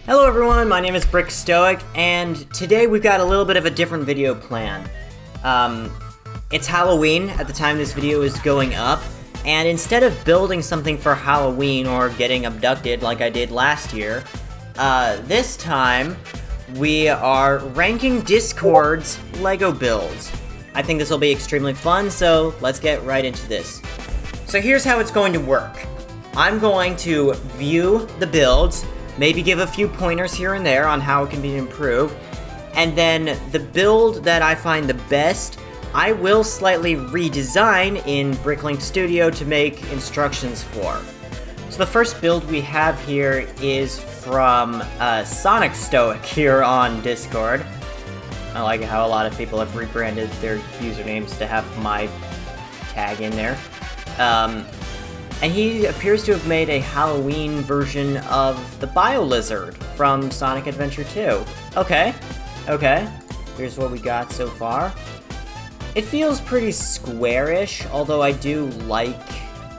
Hello everyone, my name is Brickstoic, and today we've got a little bit of a different video plan. It's Halloween at the time this video is going up, and instead of building something for Halloween or getting abducted like I did last year, this time we are ranking Discord's LEGO builds. I think this will be extremely fun, so let's get right into this. So here's how it's going to work. I'm going to view the builds, maybe give a few pointers here and there on how it can be improved, and then the build that I find the best, I will slightly redesign in Bricklink Studio to make instructions for. So the first build we have here is from Stoic here on Discord. I like how a lot of people have rebranded their usernames to have my tag in there. And he appears to have made a Halloween version of the Bio-Lizard from Sonic Adventure 2. Okay. Here's what we got so far. It feels pretty squarish, although I do like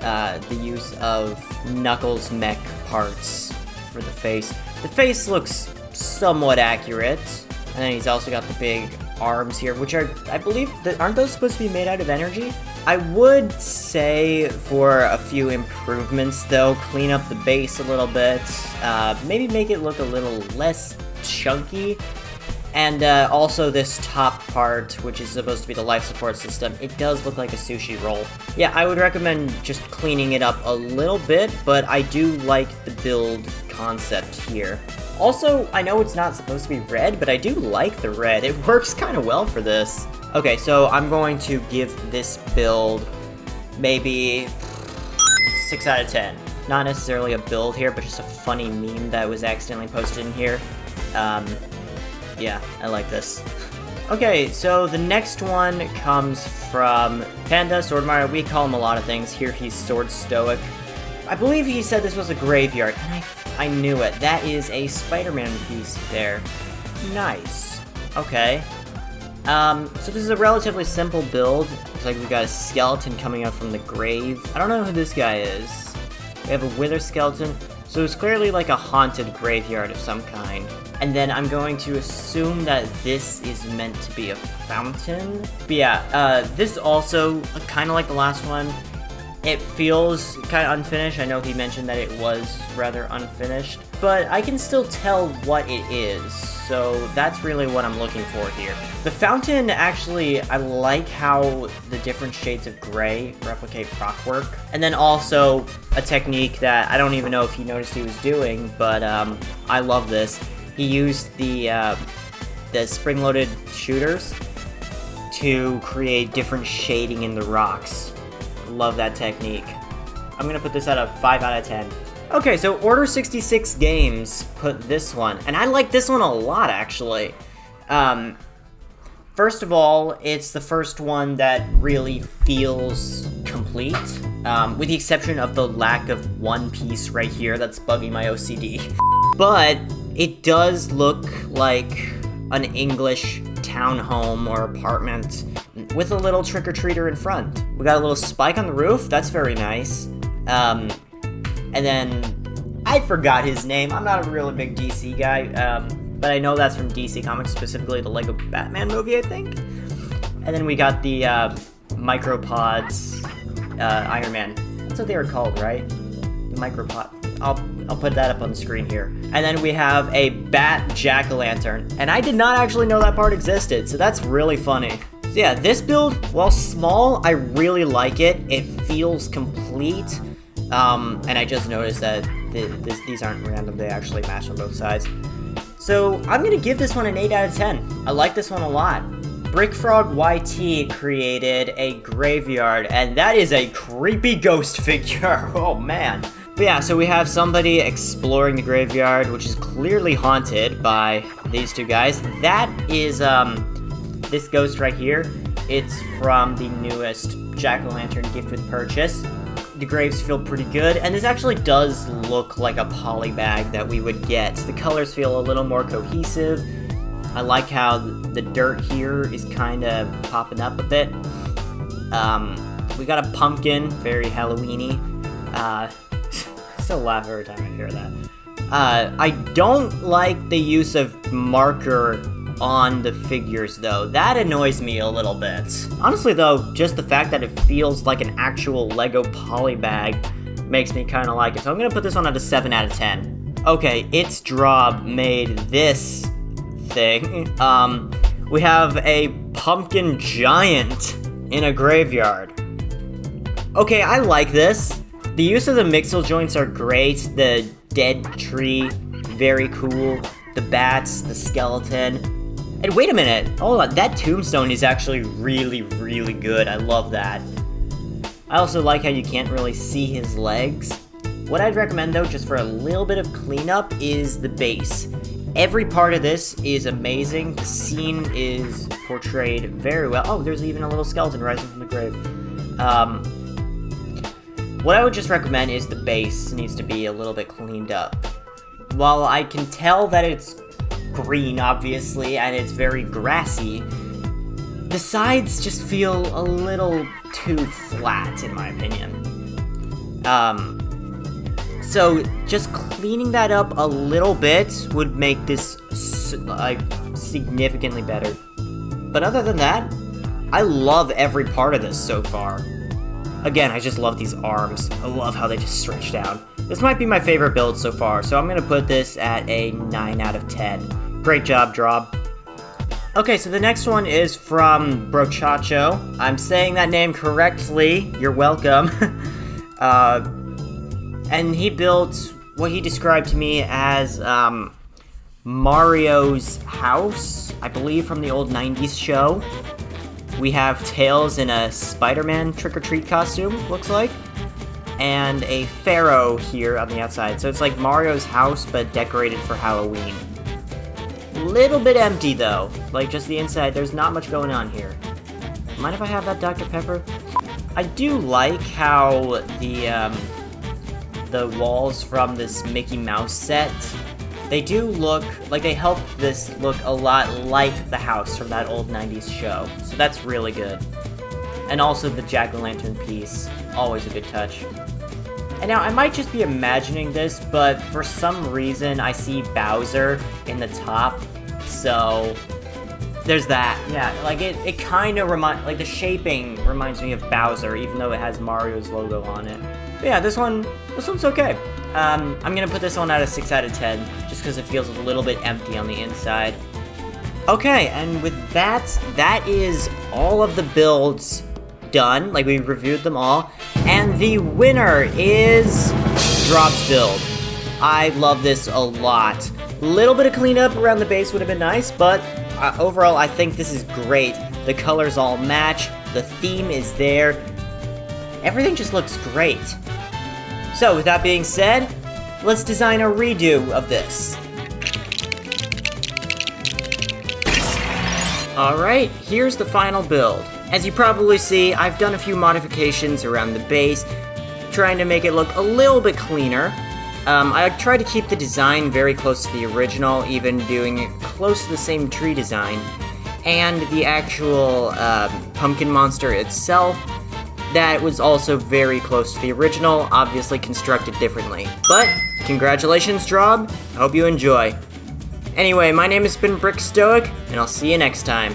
the use of Knuckles' mech parts for the face. The face looks somewhat accurate, and then he's also got the big arms here, which are, I believe, aren't those supposed to be made out of energy? I would say for a few improvements, though, clean up the base a little bit, maybe make it look a little less chunky, and also this top part, which is supposed to be the life support system, it does look like a sushi roll. Yeah, I would recommend just cleaning it up a little bit, but I do like the build concept here. Also, I know it's not supposed to be red, but I do like the red. It works kind of well for this. Okay, so I'm going to give this build maybe 6 out of 10. Not necessarily a build here, but just a funny meme that was accidentally posted in here. Yeah, I like this. Okay, so the next one comes from Panda, Sword Mario. We call him a lot of things. Here he's Sword Stoic. I believe he said this was a graveyard, and I knew it. That is a Spider-Man piece there. Nice. Okay. So this is a relatively simple build. Looks like we've got a skeleton coming up from the grave. I don't know who this guy is. We have a wither skeleton. So it's clearly like a haunted graveyard of some kind. And then I'm going to assume that this is meant to be a fountain. But yeah, this also, kind of like the last one, it feels kind of unfinished. I know he mentioned that it was rather unfinished, but I can still tell what it is, so that's really what I'm looking for here. The fountain, actually, I like how the different shades of gray replicate rockwork, and then also a technique that I don't even know if he noticed he was doing, but I love this. He used the spring-loaded shooters to create different shading in the rocks. Love that technique. I'm gonna put this at a 5 out of 10. Okay, so Order 66 Games put this one, and I like this one a lot, actually. First of all, it's the first one that really feels complete, with the exception of the lack of one piece right here that's bugging my OCD. But it does look like an English townhome or apartment with a little trick-or-treater in front. We got a little spike on the roof, that's very nice. And then, I forgot his name, I'm not a really big DC guy, but I know that's from DC Comics, specifically the Lego Batman movie, I think. And then we got the Micropods Iron Man. That's what they were called, right? The Micropod. I'll put that up on the screen here. And then we have a bat jack-o'-lantern. And I did not actually know that part existed, so that's really funny. So yeah, this build, while small, I really like it. It feels complete. And I just noticed that these aren't random, they actually match on both sides. So I'm gonna give this one an 8 out of 10. I like this one a lot. FrogYT created a graveyard, and that is a creepy ghost figure. Oh man. But yeah, so we have somebody exploring the graveyard, which is clearly haunted by these two guys. That is, this ghost right here. It's from the newest Jack-o'-lantern gift with purchase. The graves feel pretty good, and this actually does look like a poly bag that we would get. The colors feel a little more cohesive. I like how the dirt here is kind of popping up a bit. We got a pumpkin, very Halloween-y. Still laugh every time I hear that. I don't like the use of marker on the figures, though. That annoys me a little bit. Honestly, though, just the fact that it feels like an actual Lego polybag makes me kind of like it. So I'm gonna put this one at a 7 out of 10. Okay, it's Drrob made this thing. We have a pumpkin giant in a graveyard. Okay, I like this. The use of the mixel joints are great. The dead tree, very cool. The bats, the skeleton. And wait a minute, hold on, that tombstone is actually really, really good. I love that. I also like how you can't really see his legs. What I'd recommend, though, just for a little bit of cleanup, is the base. Every part of this is amazing. The scene is portrayed very well. Oh, there's even a little skeleton rising from the grave. What I would just recommend is the base needs to be a little bit cleaned up. While I can tell that it's green, obviously, and it's very grassy, the sides just feel a little too flat, in my opinion. So just cleaning that up a little bit would make this significantly better. But other than that, I love every part of this so far. Again, I just love these arms. I love how they just stretch down. This might be my favorite build so far, so I'm gonna put this at a 9 out of 10. Great job, Drrob. Okay, so the next one is from Brochacho. I'm saying that name correctly. You're welcome. And he built what he described to me as Mario's house, I believe from the old 90s show. We have Tails in a Spider-Man trick-or-treat costume, looks like, and a pharaoh here on the outside. So it's like Mario's house, but decorated for Halloween. Little bit empty, though. Like, just the inside, there's not much going on here. Mind if I have that Dr. Pepper? I do like how the walls from this Mickey Mouse set, they do look, like they help this look a lot like the house from that old 90s show. So that's really good. And also the jack-o'-lantern piece, always a good touch. And now, I might just be imagining this, but for some reason I see Bowser in the top, so there's that. Yeah, like it kind of like the shaping reminds me of Bowser, even though it has Mario's logo on it. But yeah, this one's okay. I'm gonna put this one at a 6 out of 10, just because it feels a little bit empty on the inside. Okay, and with that is all of the builds done. Like, we reviewed them all, and the winner is Drrob's build. I love this a lot. Little bit of cleanup around the base would have been nice, but overall I think this is great. The colors all match, the theme is there, everything just looks great. So with that being said, let's design a redo of this. Alright, here's the final build. As you probably see, I've done a few modifications around the base, trying to make it look a little bit cleaner. I tried to keep the design very close to the original, even doing it close to the same tree design. And the actual pumpkin monster itself, that was also very close to the original, obviously constructed differently. But, congratulations, Drrob. I hope you enjoy. Anyway, my name has been Brickstoic, and I'll see you next time.